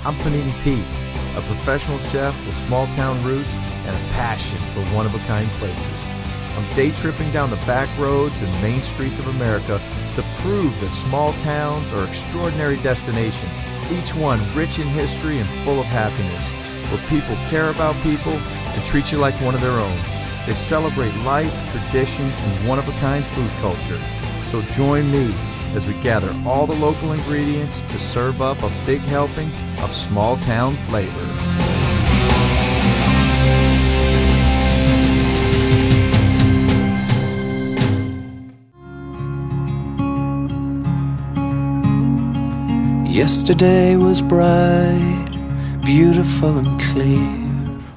I'm Panini Pete, a professional chef with small-town roots and a passion for one-of-a-kind places. I'm day tripping down the back roads and main streets of America to prove that small towns are extraordinary destinations, each one rich in history and full of happiness, where people care about people and treat you like one of their own. They celebrate life, tradition, and one-of-a-kind food culture. So join me as we gather all the local ingredients to serve up a big helping of small-town flavor. Yesterday was bright, beautiful and clear.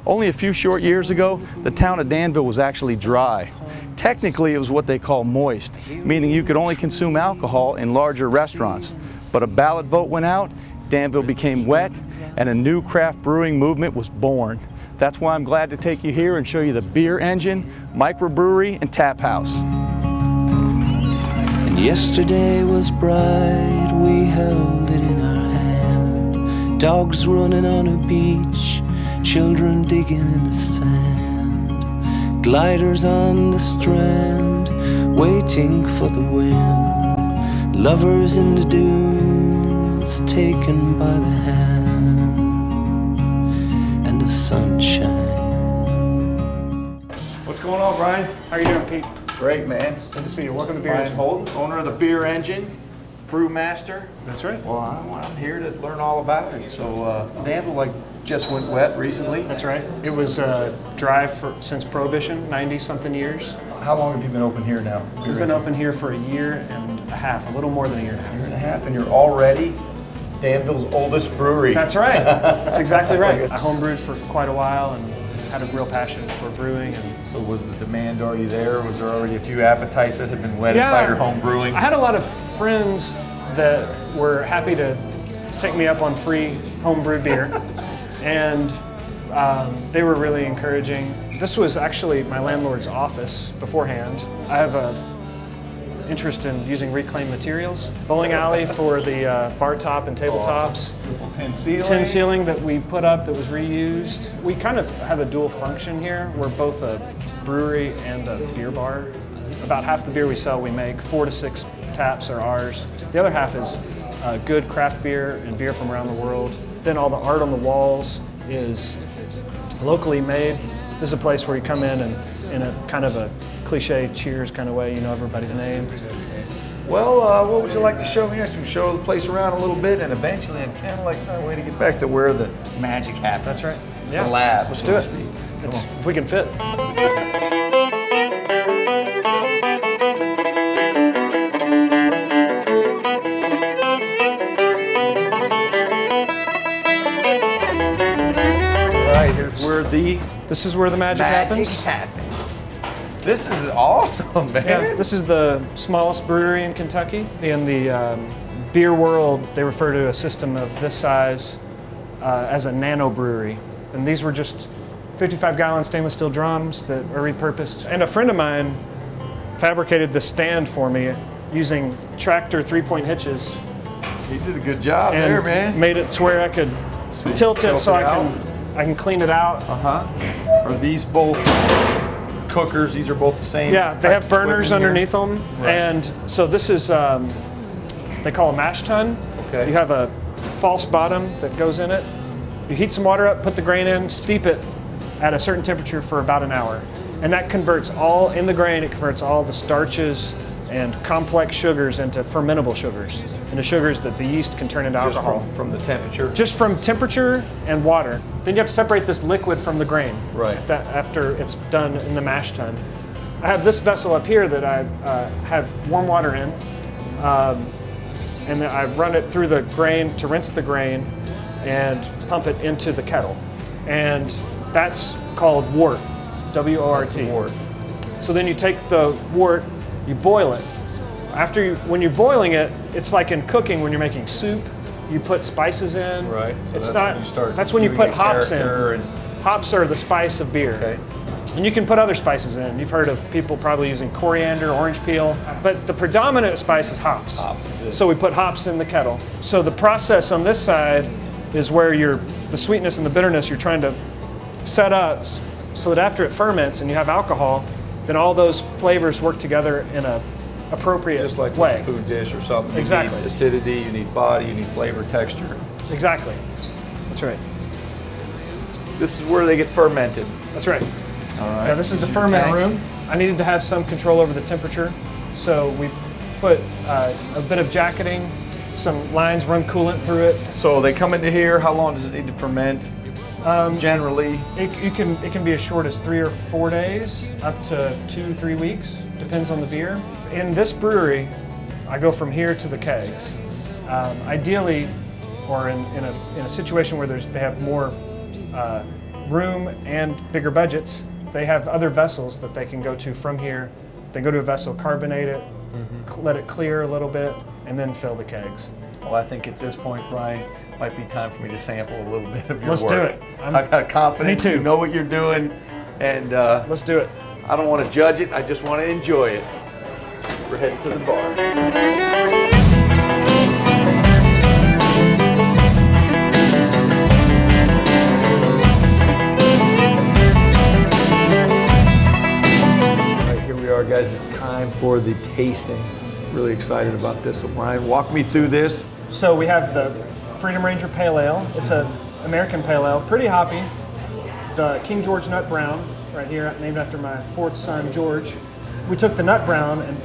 Only a few short years ago, the town of Danville was actually dry. Technically, it was what they call moist, meaning you could only consume alcohol in larger restaurants. But a ballot vote went out, Danville became wet, and a new craft brewing movement was born. That's why I'm glad to take you here and show you the beer engine, microbrewery, and tap house. And yesterday was bright, we held it in our hand. Dogs running on a beach, children digging in the sand. Gliders on the strand, waiting for the wind. Lovers in the dunes, taken by the hand. And the sunshine. What's going on, Brian? How you doing, Pete? Great, man. Good to see you. Welcome to Brian Beers. Holton, owner of the beer engine, brewmaster. That's right. Well, I'm here to learn all about it. So Danville just went wet recently. That's right. It was dry since Prohibition, 90-something years. How long have you been open here now? We've been open here for a year and a half, a little more than a year and a half. Year and a half, and you're already Danville's oldest brewery. That's right. That's exactly right. I homebrewed for quite a while and had a real passion for brewing. And so was the demand already there? Was there already a few appetites that had been whetted by your home brewing? I had a lot of friends that were happy to take me up on free homebrewed beer. And they were really encouraging. This was actually my landlord's office beforehand. I have an interest in using reclaimed materials. Bowling alley for the bar top and tabletops. Beautiful tin ceiling. Tin ceiling that we put up that was reused. We kind of have a dual function here. We're both a brewery and a beer bar. About half the beer we sell we make, 4 to 6 taps are ours. The other half is good craft beer and beer from around the world. Then all the art on the walls is locally made. This is a place where you come in and in a kind of a cliche Cheers kind of way, you know everybody's name. Well, what would you like to show me next? We show the place around a little bit, and eventually I'm kind of like a way to get back to where the magic happens. That's right. Yeah. The lab. Let's do it. If we can fit. This is where the magic happens. This is awesome, man. Yeah, this is the smallest brewery in Kentucky. In the beer world, they refer to a system of this size as a nanobrewery. And these were just 55-gallon stainless steel drums that are repurposed. And a friend of mine fabricated this stand for me using tractor 3-point hitches. You did a good job and there, man. Made it to where I could tilt it so I can clean it out. Are these both cookers? These are both the same? Yeah, they have burners underneath them. Right. And so this is, they call a mash tun. Okay. You have a false bottom that goes in it. You heat some water up, put the grain in, steep it at a certain temperature for about an hour. And that converts in the grain, it converts all the starches and complex sugars into fermentable sugars, into sugars that the yeast can turn into alcohol. From the temperature? Just from temperature and water. Then you have to separate this liquid from the grain. Right. After it's done in the mash tun. I have this vessel up here that I have warm water in, and then I run it through the grain to rinse the grain and pump it into the kettle. And that's called wort, W-O-R-T. Wort. So then you take the wort, you boil it. When you're boiling it, it's like in cooking when you're making soup. You put spices in. Right. So that's when you put hops in. And Hops are the spice of beer. Okay. And you can put other spices in. You've heard of people probably using coriander, orange peel, but the predominant spice is hops. So we put hops in the kettle. So the process on this side is where the sweetness and the bitterness you're trying to set up so that after it ferments and you have alcohol, then all those flavors work together in a appropriate Just like way. a food dish or something. Exactly. You need acidity, you need body, you need flavor, texture. Exactly. That's right. This is where they get fermented. That's right. All right. Now this is the ferment Tanks. room. I needed to have some control over the temperature, so we put a bit of jacketing, some lines run coolant through it. So they come into here. How long does it need to ferment? Generally, It can be as short as 3 or 4 days, up to 2-3 weeks, depends on the beer. In this brewery, I go from here to the kegs. Ideally, or in a situation where they have more room and bigger budgets, they have other vessels that they can go to from here. They go to a vessel, carbonate it, let it clear a little bit, and then fill the kegs. well, I think at this point, Brian, might be time for me to sample a little bit of your Let's work. do it. I've got confidence. Me too. You know what you're doing, and Let's do it. I don't want to judge it. I just want to enjoy it. We're heading to the bar. Guys, it's time for the tasting. Really excited about this. So Brian, walk me through this. So we have the Freedom Ranger Pale Ale. It's an American Pale Ale, pretty hoppy. The King George Nut Brown, right here, named after my fourth son, George. We took the Nut Brown and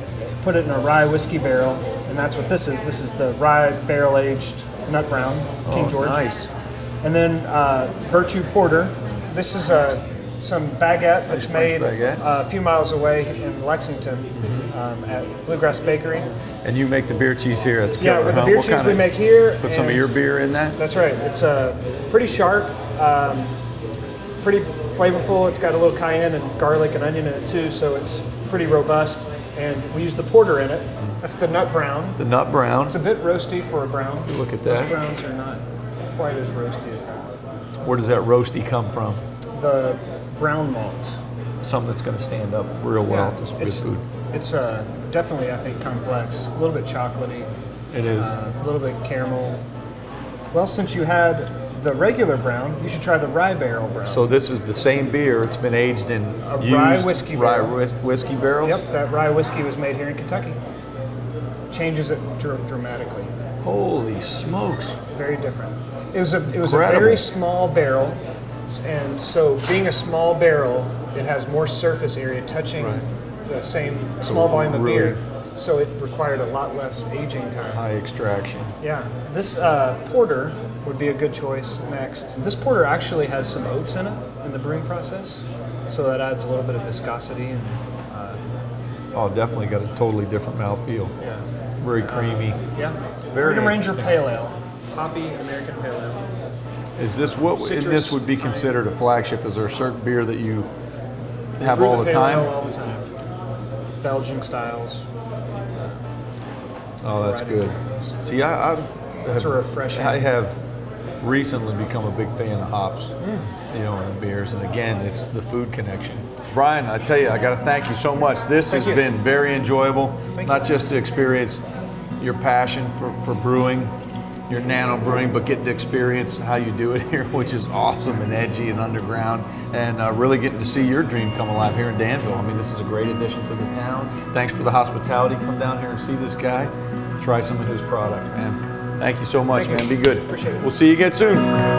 put it in a rye whiskey barrel, and that's what this is. This is the rye barrel-aged Nut Brown, King George. Nice. And then Virtue Porter. This is some baguette that's made baguette. a few miles away in Lexington at Bluegrass Bakery. And you make the beer cheese here. That's Yeah, killer, with the huh? beer What cheese kind we of- make here. Put some of and- your beer in that? That's right. It's pretty sharp, pretty flavorful. It's got a little cayenne and garlic and onion in it too, so it's pretty robust. And we use the porter in it. That's the Nut Brown. The Nut Brown. It's a bit roasty for a brown. Look at Most that. browns are not quite as roasty as that. Where does that roasty come from? The brown malt. Something that's going to stand up real well to some good food. It's definitely, I think, complex. A little bit chocolatey. It is. A little bit caramel. Well, since you had the regular brown, you should try the rye barrel brown. So this is the same beer. It's been aged in rye whiskey barrel. whiskey barrels? Yep, that rye whiskey was made here in Kentucky. Changes it dramatically. Holy smokes. Very different. It was a Incredible. very small barrel, and so being a small barrel, it has more surface area touching the same small volume of really- beer. So it required a lot less aging time. High extraction. Yeah, this porter would be a good choice next. This porter actually has some oats in it in the brewing process, so that adds a little bit of viscosity and Oh, definitely got a totally different mouthfeel. yeah. Very creamy. Yeah. Very Freedom Ranger interesting. Pale Ale, hoppy American Pale Ale. Is this what Citrus, and this would be considered a flagship? Is there a certain beer that you have Brew all the Pale Ale time? all the time. Belgian styles. Oh, that's variety of good. different ones. See, It's a refreshing. I have recently become a big fan of hops, you know, in the beers, and again, it's the food connection. Brian, I tell you, I got to thank you so much. This Thank has you. been very enjoyable, Thank not you. just to experience your passion for brewing, your nano brewing, but getting to experience how you do it here, which is awesome and edgy and underground, and really getting to see your dream come alive here in Danville. I mean, this is a great addition to the town. Thanks for the hospitality. Come down here and see this guy. Try some of his product, man. Thank you so much, Thank you. man. Be good. Appreciate it. We'll see you again soon.